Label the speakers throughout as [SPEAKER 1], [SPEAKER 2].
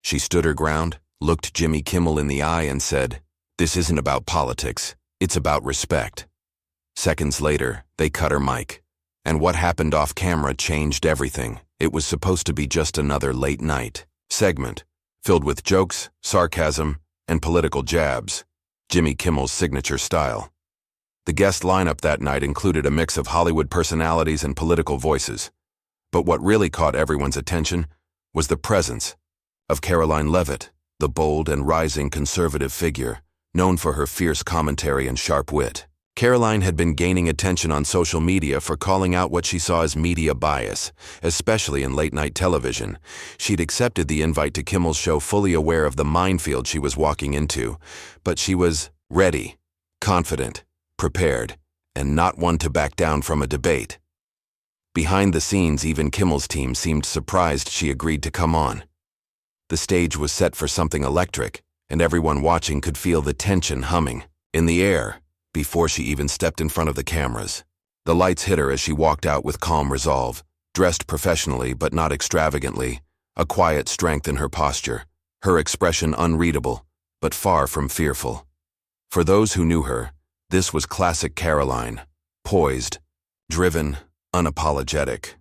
[SPEAKER 1] She stood her ground, looked Jimmy Kimmel in the eye and said, "This isn't about politics, it's about respect." Seconds later, they cut her mic. And what happened off camera changed everything. It was supposed to be just another late night segment, filled with jokes, sarcasm, and political jabs, Jimmy Kimmel's signature style. The guest lineup that night included a mix of Hollywood personalities and political voices. But what really caught everyone's attention was the presence of Karoline Leavitt, the bold and rising conservative figure, known for her fierce commentary and sharp wit. Karoline had been gaining attention on social media for calling out what she saw as media bias, especially in late-night television. She'd accepted the invite to Kimmel's show fully aware of the minefield she was walking into, but she was ready, confident, prepared, and not one to back down from a debate. Behind the scenes, even Kimmel's team seemed surprised she agreed to come on. The stage was set for something electric, and everyone watching could feel the tension humming in the air before she even stepped in front of the cameras. The lights hit her as she walked out with calm resolve, dressed professionally but not extravagantly, a quiet strength in her posture, her expression unreadable, but far from fearful. For those who knew her, this was classic Karoline, poised, driven, unapologetic.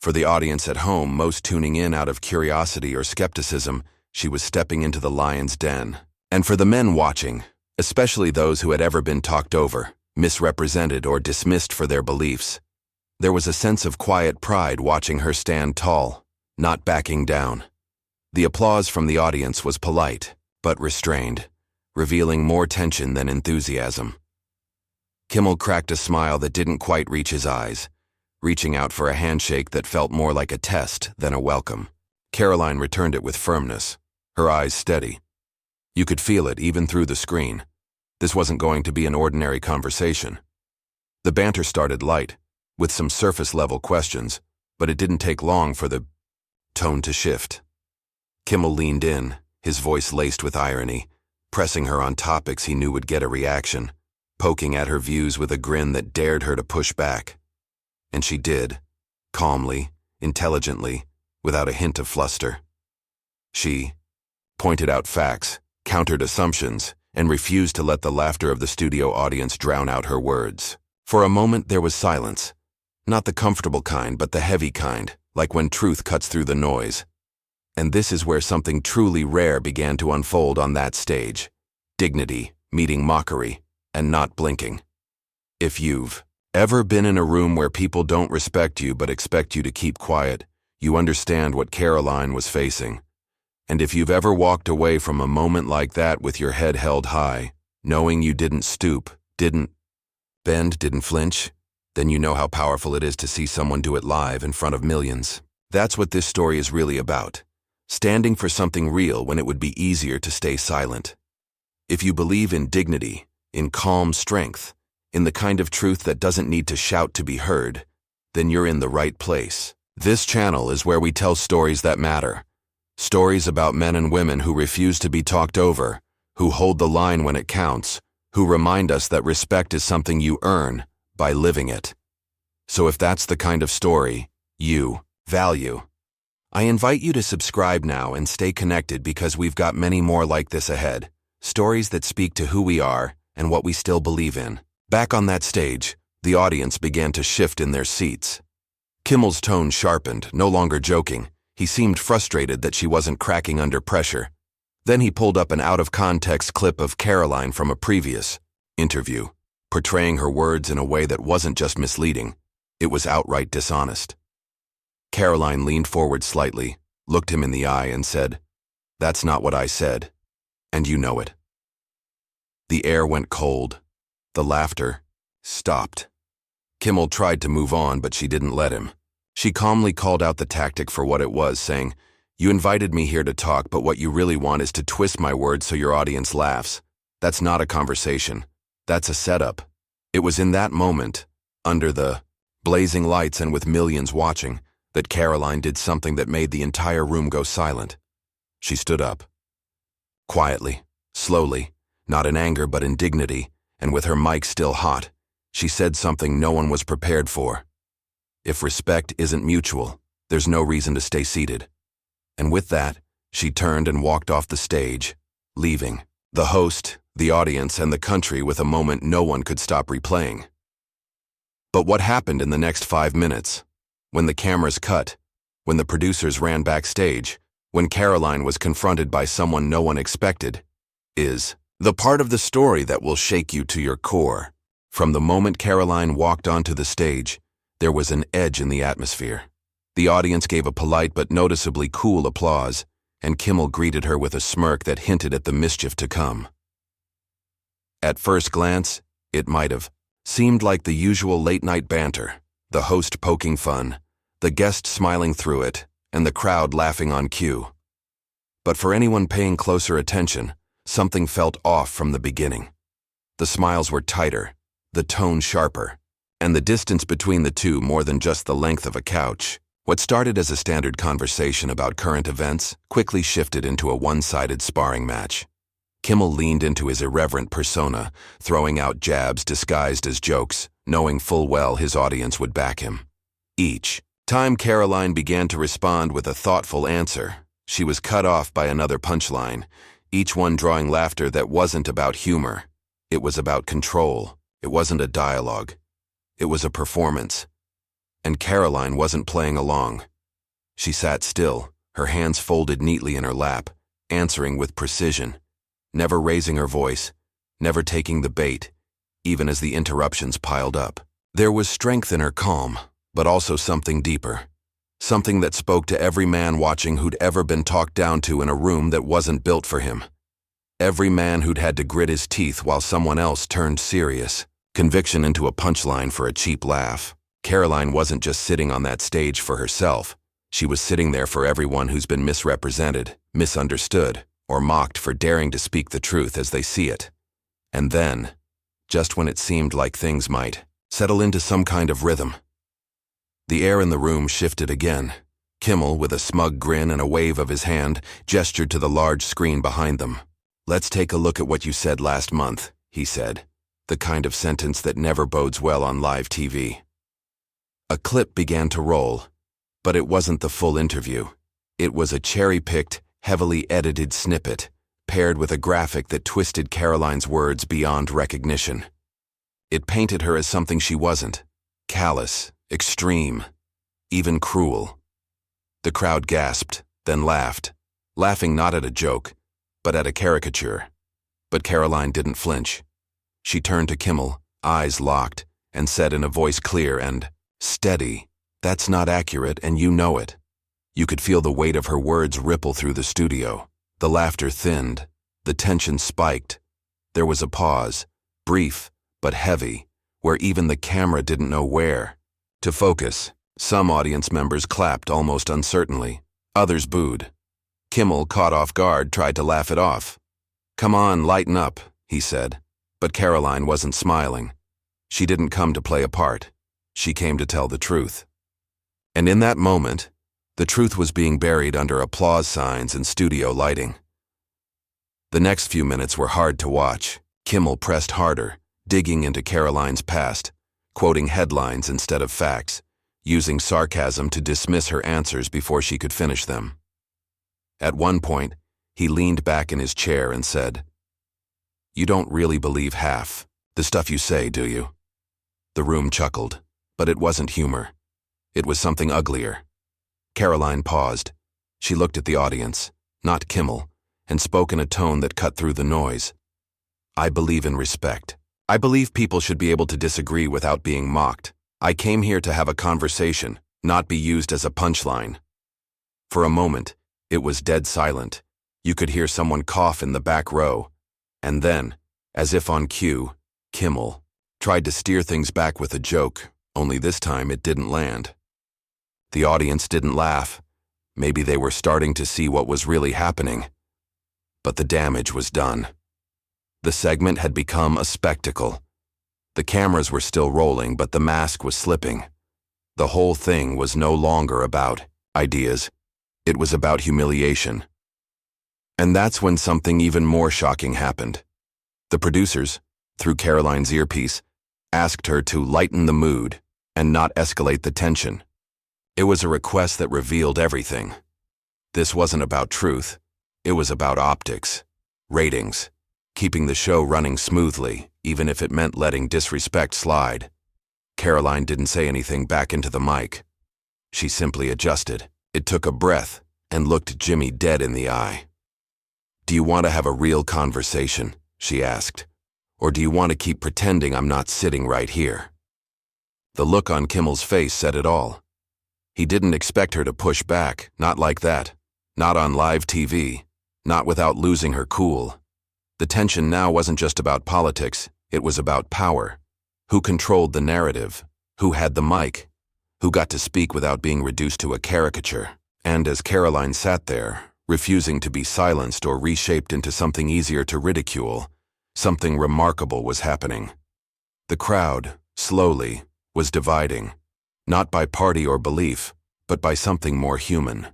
[SPEAKER 1] For the audience at home, most tuning in out of curiosity or skepticism, she was stepping into the lion's den. And for the men watching, especially those who had ever been talked over, misrepresented, or dismissed for their beliefs, there was a sense of quiet pride watching her stand tall, not backing down. The applause from the audience was polite, but restrained, revealing more tension than enthusiasm. Kimmel cracked a smile that didn't quite reach his eyes, reaching out for a handshake that felt more like a test than a welcome. Karoline returned it with firmness, her eyes steady. You could feel it even through the screen. This wasn't going to be an ordinary conversation. The banter started light, with some surface-level questions, but it didn't take long for the tone to shift. Kimmel leaned in, his voice laced with irony, pressing her on topics he knew would get a reaction, poking at her views with a grin that dared her to push back. And she did, calmly, intelligently, without a hint of fluster. She pointed out facts, countered assumptions, and refused to let the laughter of the studio audience drown out her words. For a moment there was silence, not the comfortable kind, but the heavy kind, like when truth cuts through the noise. And this is where something truly rare began to unfold on that stage. Dignity meeting mockery, and not blinking. If you've ever been in a room where people don't respect you but expect you to keep quiet, you understand what Karoline was facing. And if you've ever walked away from a moment like that with your head held high, knowing you didn't stoop, didn't bend, didn't flinch, then you know how powerful it is to see someone do it live in front of millions. That's what this story is really about. Standing for something real when it would be easier to stay silent. If you believe in dignity, in calm strength, in the kind of truth that doesn't need to shout to be heard, then you're in the right place. This channel is where we tell stories that matter. Stories about men and women who refuse to be talked over, who hold the line when it counts, who remind us that respect is something you earn by living it. So if that's the kind of story you value, I invite you to subscribe now and stay connected, because we've got many more like this ahead. Stories that speak to who we are and what we still believe in. Back on that stage, the audience began to shift in their seats. Kimmel's tone sharpened, no longer joking. He seemed frustrated that she wasn't cracking under pressure. Then he pulled up an out-of-context clip of Karoline from a previous interview, portraying her words in a way that wasn't just misleading, it was outright dishonest. Karoline leaned forward slightly, looked him in the eye and said, "That's not what I said, and you know it." The air went cold. The laughter stopped. Kimmel tried to move on, but she didn't let him. She calmly called out the tactic for what it was, saying, "You invited me here to talk, but what you really want is to twist my words so your audience laughs. That's not a conversation. That's a setup." It was in that moment, under the blazing lights and with millions watching, that Karoline did something that made the entire room go silent. She stood up. Quietly, slowly, not in anger but in dignity, and with her mic still hot, she said something no one was prepared for. If respect isn't mutual, there's no reason to stay seated. And with that, She turned and walked off the stage, leaving the host, the audience, and the country with a moment no one could stop replaying. But what happened in the next 5 minutes? When the cameras cut, when the producers ran backstage, when Karoline was confronted by someone no one expected, is the part of the story that will shake you to your core. From the moment Karoline walked onto the stage, there was an edge in the atmosphere. The audience gave a polite but noticeably cool applause, and Kimmel greeted her with a smirk that hinted at the mischief to come. At first glance, it might have seemed like the usual late-night banter, the host poking fun, the guest smiling through it, and the crowd laughing on cue. But for anyone paying closer attention, something felt off from the beginning. The smiles were tighter, the tone sharper, and the distance between the two more than just the length of a couch. What started as a standard conversation about current events quickly shifted into a one-sided sparring match. Kimmel leaned into his irreverent persona, throwing out jabs disguised as jokes, knowing full well his audience would back him. Each time Karoline began to respond with a thoughtful answer, she was cut off by another punchline, each one drawing laughter that wasn't about humor. It was about control. It wasn't a dialogue. It was a performance. And Karoline wasn't playing along. She sat still, her hands folded neatly in her lap, answering with precision, never raising her voice, never taking the bait, even as the interruptions piled up. There was strength in her calm, but also something deeper. Something that spoke to every man watching who'd ever been talked down to in a room that wasn't built for him. Every man who'd had to grit his teeth while someone else turned serious. Conviction into a punchline for a cheap laugh. Karoline wasn't just sitting on that stage for herself. She was sitting there for everyone who's been misrepresented, misunderstood, or mocked for daring to speak the truth as they see it. And then, just when it seemed like things might settle into some kind of rhythm, the air in the room shifted again. Kimmel, with a smug grin and a wave of his hand, gestured to the large screen behind them. "Let's take a look at what you said last month," he said, the kind of sentence that never bodes well on live TV. A clip began to roll, but it wasn't the full interview. It was a cherry-picked, heavily edited snippet, paired with a graphic that twisted Karoline's words beyond recognition. It painted her as something she wasn't: callous, extreme, even cruel. The crowd gasped, then laughed, laughing not at a joke, but at a caricature. But Karoline didn't flinch. She turned to Kimmel, eyes locked, and said in a voice clear and steady, "That's not accurate, and you know it." You could feel the weight of her words ripple through the studio. The laughter thinned. The tension spiked. There was a pause, brief but heavy, where even the camera didn't know where to focus. Some audience members clapped almost uncertainly. Others booed. Kimmel, caught off guard, tried to laugh it off. "Come on, lighten up," he said. But Karoline wasn't smiling. She didn't come to play a part. She came to tell the truth. And in that moment, the truth was being buried under applause signs and studio lighting. The next few minutes were hard to watch. Kimmel pressed harder, digging into Karoline's past, quoting headlines instead of facts, using sarcasm to dismiss her answers before she could finish them. At one point, he leaned back in his chair and said, "You don't really believe half the stuff you say, do you?" The room chuckled, but it wasn't humor. It was something uglier. Karoline paused. She looked at the audience, not Kimmel, and spoke in a tone that cut through the noise. "I believe in respect. I believe people should be able to disagree without being mocked. I came here to have a conversation, not be used as a punchline." For a moment, it was dead silent. You could hear someone cough in the back row. And then, as if on cue, Kimmel tried to steer things back with a joke, only this time it didn't land. The audience didn't laugh. Maybe they were starting to see what was really happening. But the damage was done. The segment had become a spectacle. The cameras were still rolling, but the mask was slipping. The whole thing was no longer about ideas. It was about humiliation. And that's when something even more shocking happened. The producers, through Karoline's earpiece, asked her to lighten the mood and not escalate the tension. It was a request that revealed everything. This wasn't about truth. It was about optics, ratings, keeping the show running smoothly, even if it meant letting disrespect slide. Karoline didn't say anything back into the mic. She simply adjusted. It took a breath and looked Jimmy dead in the eye. "Do you want to have a real conversation?" she asked. "Or do you want to keep pretending I'm not sitting right here?" The look on Kimmel's face said it all. He didn't expect her to push back, not like that. Not on live TV, not without losing her cool. The tension now wasn't just about politics, it was about power. Who controlled the narrative? Who had the mic? Who got to speak without being reduced to a caricature? And as Karoline sat there, refusing to be silenced or reshaped into something easier to ridicule, something remarkable was happening. The crowd, slowly, was dividing, not by party or belief, but by something more human.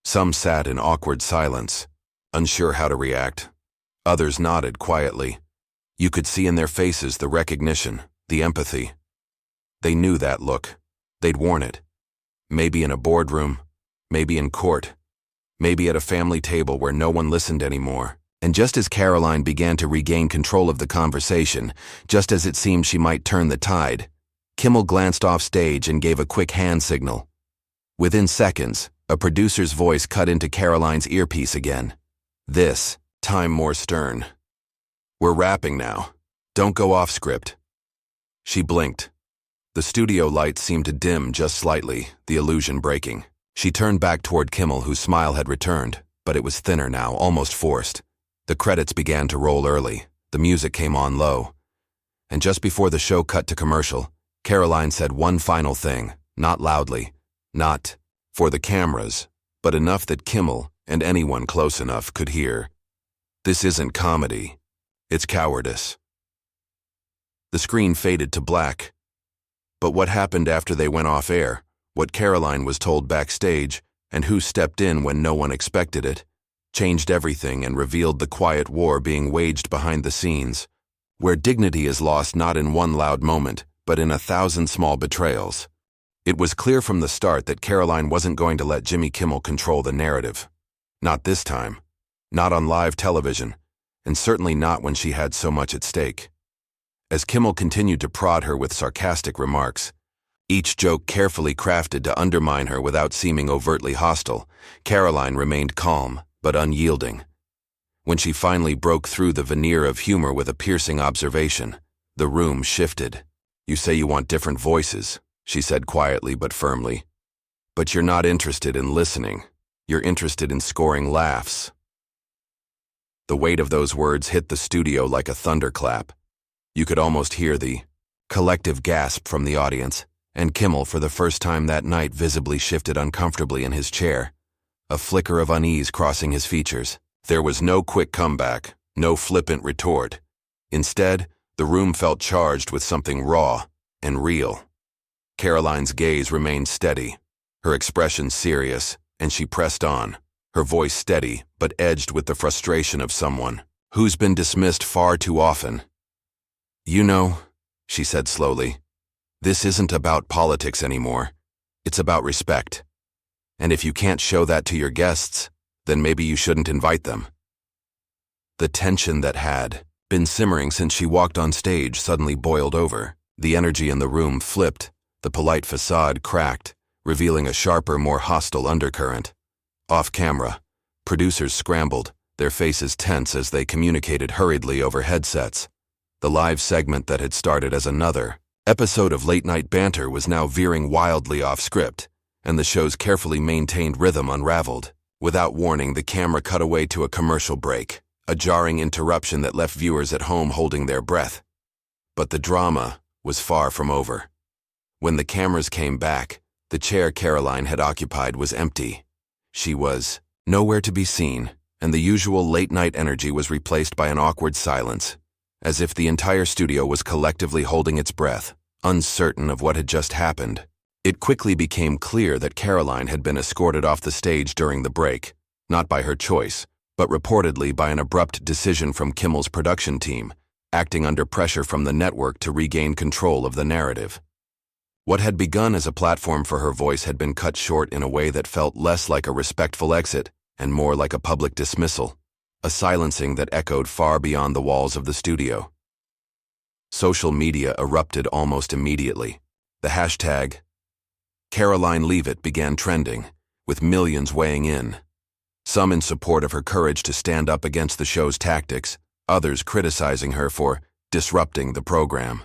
[SPEAKER 1] Some sat in awkward silence, unsure how to react. Others nodded quietly. You could see in their faces the recognition, the empathy. They knew that look. They'd worn it. Maybe in a boardroom, maybe in court, maybe at a family table where no one listened anymore. And just as Karoline began to regain control of the conversation, just as it seemed she might turn the tide, Kimmel glanced off stage and gave a quick hand signal. Within seconds, a producer's voice cut into Karoline's earpiece again. This time more stern. "We're wrapping now. Don't go off script." She blinked. The studio lights seemed to dim just slightly, the illusion breaking. She turned back toward Kimmel, whose smile had returned, but it was thinner now, almost forced. The credits began to roll early. The music came on low. And just before the show cut to commercial, Karoline said one final thing, not loudly, not for the cameras, but enough that Kimmel and anyone close enough could hear. "This isn't comedy. It's cowardice." The screen faded to black. But what happened after they went off air, what Karoline was told backstage, and who stepped in when no one expected it, changed everything and revealed the quiet war being waged behind the scenes, where dignity is lost not in one loud moment, but in 1,000 small betrayals. It was clear from the start that Karoline wasn't going to let Jimmy Kimmel control the narrative. Not this time. Not on live television, and certainly not when she had so much at stake. As Kimmel continued to prod her with sarcastic remarks, each joke carefully crafted to undermine her without seeming overtly hostile, Karoline remained calm, but unyielding. When she finally broke through the veneer of humor with a piercing observation, the room shifted. "You say you want different voices," she said quietly but firmly. "But you're not interested in listening. You're interested in scoring laughs." The weight of those words hit the studio like a thunderclap. You could almost hear the collective gasp from the audience, and Kimmel, for the first time that night, visibly shifted uncomfortably in his chair, a flicker of unease crossing his features. There was no quick comeback, no flippant retort. Instead, the room felt charged with something raw and real. Karoline's gaze remained steady, her expression serious, and she pressed on, her voice steady but edged with the frustration of someone who's been dismissed far too often. "You know," she said slowly, "this isn't about politics anymore. It's about respect. And if you can't show that to your guests, then maybe you shouldn't invite them." The tension that had been simmering since she walked on stage suddenly boiled over. The energy in the room flipped, the polite facade cracked, revealing a sharper, more hostile undercurrent. Off camera, producers scrambled, their faces tense as they communicated hurriedly over headsets. The live segment that had started as another episode of late-night banter was now veering wildly off script, and the show's carefully maintained rhythm unraveled. Without warning, the camera cut away to a commercial break, a jarring interruption that left viewers at home holding their breath. But the drama was far from over. When the cameras came back, the chair Karoline had occupied was empty. She was nowhere to be seen, and the usual late-night energy was replaced by an awkward silence, as if the entire studio was collectively holding its breath, uncertain of what had just happened. It quickly became clear that Karoline had been escorted off the stage during the break, not by her choice, but reportedly by an abrupt decision from Kimmel's production team, acting under pressure from the network to regain control of the narrative. What had begun as a platform for her voice had been cut short in a way that felt less like a respectful exit and more like a public dismissal, a silencing that echoed far beyond the walls of the studio. Social media erupted almost immediately. The hashtag Karoline Leavitt began trending, with millions weighing in. Some in support of her courage to stand up against the show's tactics, others criticizing her for disrupting the program.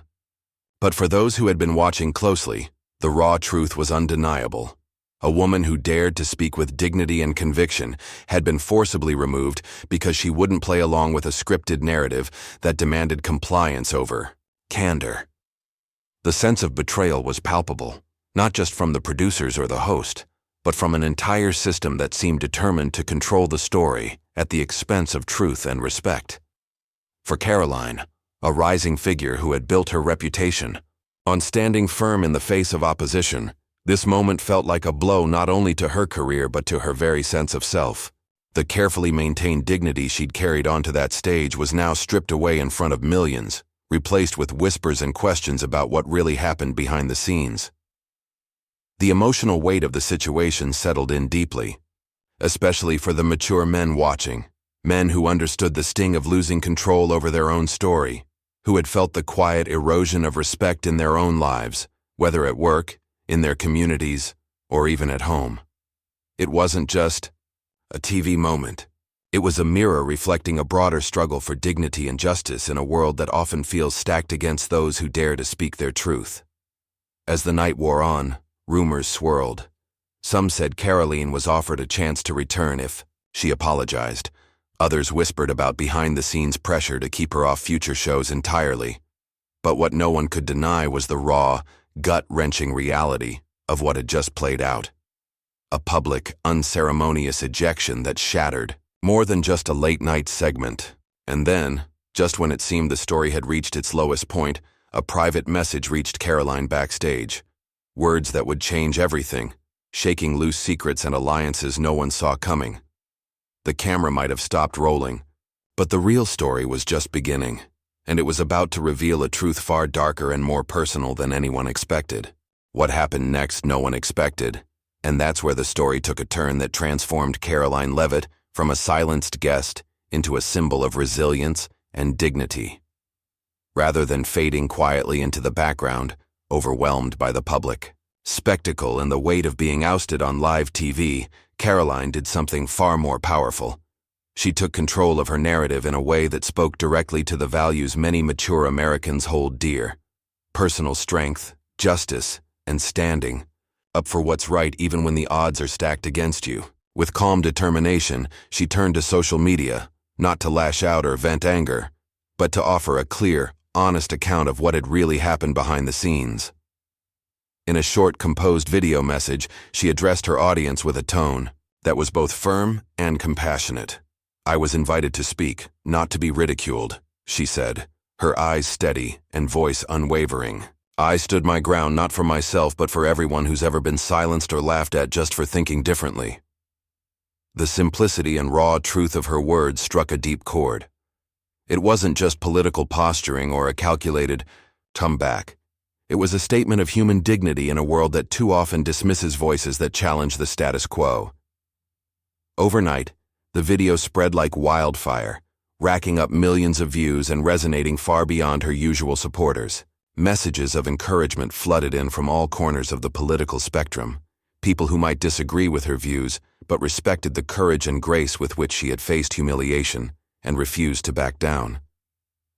[SPEAKER 1] But for those who had been watching closely, the raw truth was undeniable. A woman who dared to speak with dignity and conviction had been forcibly removed because she wouldn't play along with a scripted narrative that demanded compliance over candor. The sense of betrayal was palpable, not just from the producers or the host, but from an entire system that seemed determined to control the story at the expense of truth and respect. For Karoline, a rising figure who had built her reputation on standing firm in the face of opposition, this moment felt like a blow not only to her career but to her very sense of self. The carefully maintained dignity she'd carried onto that stage was now stripped away in front of millions, replaced with whispers and questions about what really happened behind the scenes. The emotional weight of the situation settled in deeply, especially for the mature men watching, men who understood the sting of losing control over their own story, who had felt the quiet erosion of respect in their own lives, whether at work, in their communities, or even at home. It wasn't just a TV moment. It was a mirror reflecting a broader struggle for dignity and justice in a world that often feels stacked against those who dare to speak their truth. As the night wore on, rumors swirled. Some said Karoline was offered a chance to return if she apologized. Others whispered about behind-the-scenes pressure to keep her off future shows entirely. But what no one could deny was the raw, gut-wrenching reality of what had just played out. A public, unceremonious ejection that shattered more than just a late-night segment. And then, just when it seemed the story had reached its lowest point, a private message reached Karoline backstage. Words that would change everything, shaking loose secrets and alliances no one saw coming. The camera might have stopped rolling, but the real story was just beginning, and it was about to reveal a truth far darker and more personal than anyone expected. What happened next no one expected, and that's where the story took a turn that transformed Karoline Leavitt from a silenced guest into a symbol of resilience and dignity. Rather than fading quietly into the background, overwhelmed by the public spectacle and the weight of being ousted on live TV, Karoline did something far more powerful. She took control of her narrative in a way that spoke directly to the values many mature Americans hold dear: personal strength, justice, and standing up for what's right even when the odds are stacked against you. With calm determination, she turned to social media, not to lash out or vent anger, but to offer a clear, honest account of what had really happened behind the scenes. In a short, composed video message, she addressed her audience with a tone that was both firm and compassionate. "I was invited to speak, not to be ridiculed," she said, her eyes steady and voice unwavering. "I stood my ground not for myself but for everyone who's ever been silenced or laughed at just for thinking differently." The simplicity and raw truth of her words struck a deep chord. It wasn't just political posturing or a calculated comeback. It was a statement of human dignity in a world that too often dismisses voices that challenge the status quo. Overnight, the video spread like wildfire, racking up millions of views and resonating far beyond her usual supporters. Messages of encouragement flooded in from all corners of the political spectrum, people who might disagree with her views but respected the courage and grace with which she had faced humiliation and refused to back down.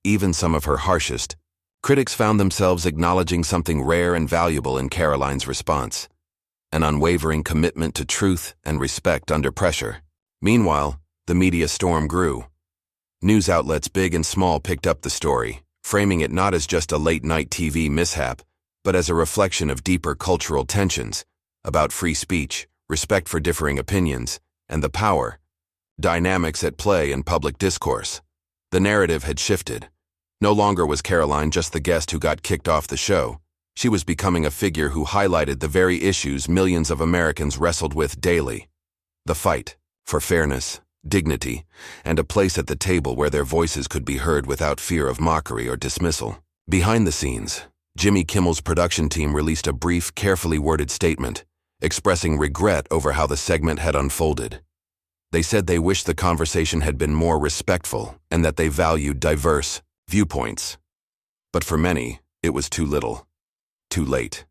[SPEAKER 1] Even some of her harshest critics found themselves acknowledging something rare and valuable in Karoline's response: an unwavering commitment to truth and respect under pressure. Meanwhile, the media storm grew. News outlets big and small picked up the story, framing it not as just a late-night TV mishap, but as a reflection of deeper cultural tensions about free speech, respect for differing opinions, and the power dynamics at play in public discourse. The narrative had shifted. No longer was Karoline just the guest who got kicked off the show. She was becoming a figure who highlighted the very issues millions of Americans wrestled with daily: the fight for fairness, dignity, and a place at the table where their voices could be heard without fear of mockery or dismissal. Behind the scenes, Jimmy Kimmel's production team released a brief, carefully worded statement, expressing regret over how the segment had unfolded. They said they wished the conversation had been more respectful and that they valued diverse viewpoints. But for many, it was too little. Too late.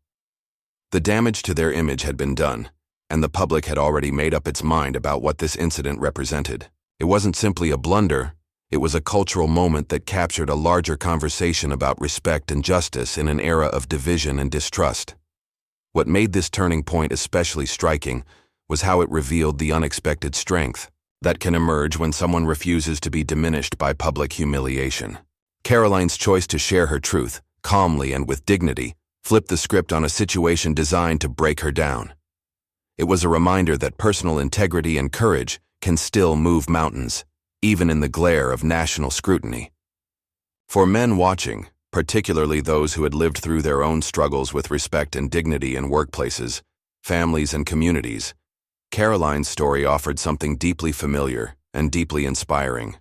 [SPEAKER 1] The damage to their image had been done, and the public had already made up its mind about what this incident represented. It wasn't simply a blunder, it was a cultural moment that captured a larger conversation about respect and justice in an era of division and distrust. What made this turning point especially striking was how it revealed the unexpected strength that can emerge when someone refuses to be diminished by public humiliation. Karoline's choice to share her truth, calmly and with dignity, flipped the script on a situation designed to break her down. It was a reminder that personal integrity and courage can still move mountains, even in the glare of national scrutiny. For men watching, particularly those who had lived through their own struggles with respect and dignity in workplaces, families, and communities, Karoline's story offered something deeply familiar and deeply inspiring.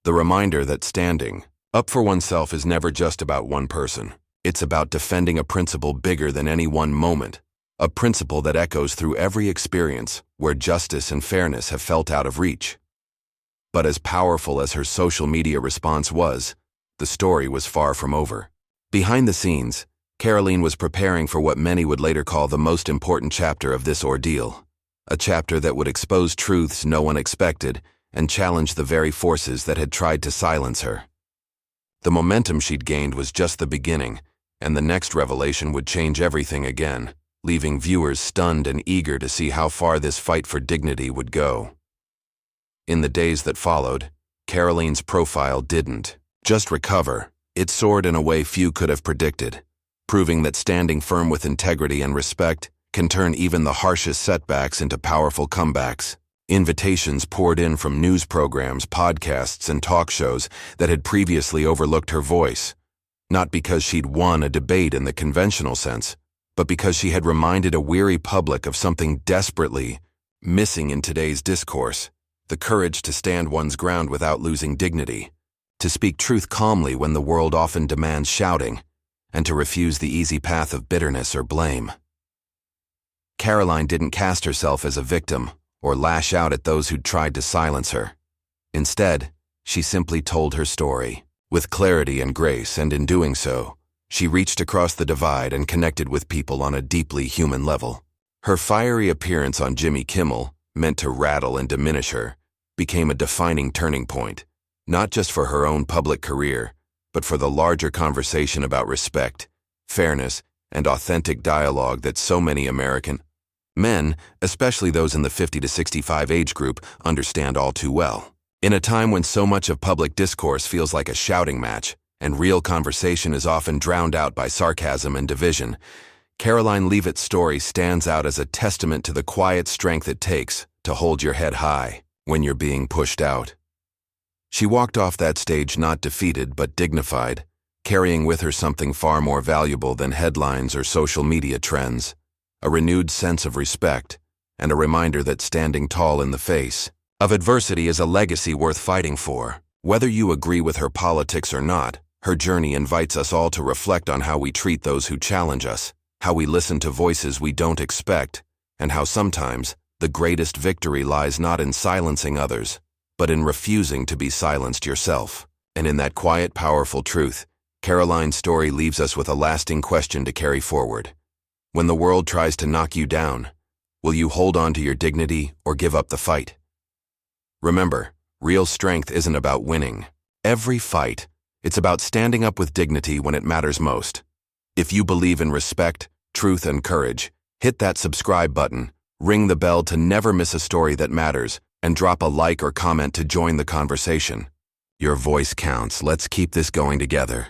[SPEAKER 1] The reminder that standing up for oneself is never just about one person. It's about defending a principle bigger than any one moment, a principle that echoes through every experience where justice and fairness have felt out of reach. But as powerful as her social media response was, the story was far from over. Behind the scenes, Karoline was preparing for what many would later call the most important chapter of this ordeal, a chapter that would expose truths no one expected and challenge the very forces that had tried to silence her. The momentum she'd gained was just the beginning, and the next revelation would change everything again, leaving viewers stunned and eager to see how far this fight for dignity would go. In the days that followed, Karoline's profile didn't just recover, it soared in a way few could have predicted, proving that standing firm with integrity and respect can turn even the harshest setbacks into powerful comebacks. Invitations poured in from news programs, podcasts, and talk shows that had previously overlooked her voice, not because she'd won a debate in the conventional sense, but because she had reminded a weary public of something desperately missing in today's discourse: the courage to stand one's ground without losing dignity, to speak truth calmly when the world often demands shouting, and to refuse the easy path of bitterness or blame. Karoline didn't cast herself as a victim or lash out at those who'd tried to silence her. Instead, she simply told her story, with clarity and grace, and in doing so, she reached across the divide and connected with people on a deeply human level. Her fiery appearance on Jimmy Kimmel, meant to rattle and diminish her, became a defining turning point, not just for her own public career, but for the larger conversation about respect, fairness, and authentic dialogue that so many American men, especially those in the 50 to 65 age group, understand all too well. In a time when so much of public discourse feels like a shouting match, and real conversation is often drowned out by sarcasm and division, Karoline Leavitt's story stands out as a testament to the quiet strength it takes to hold your head high when you're being pushed out. She walked off that stage not defeated but dignified, carrying with her something far more valuable than headlines or social media trends: a renewed sense of respect, and a reminder that standing tall in the face of adversity is a legacy worth fighting for. Whether you agree with her politics or not, her journey invites us all to reflect on how we treat those who challenge us, how we listen to voices we don't expect, and how sometimes the greatest victory lies not in silencing others, but in refusing to be silenced yourself. And in that quiet, powerful truth, Karoline's story leaves us with a lasting question to carry forward. When the world tries to knock you down, will you hold on to your dignity or give up the fight? Remember, real strength isn't about winning every fight. It's about standing up with dignity when it matters most. If you believe in respect, truth, and courage, hit that subscribe button, ring the bell to never miss a story that matters, and drop a like or comment to join the conversation. Your voice counts. Let's keep this going together.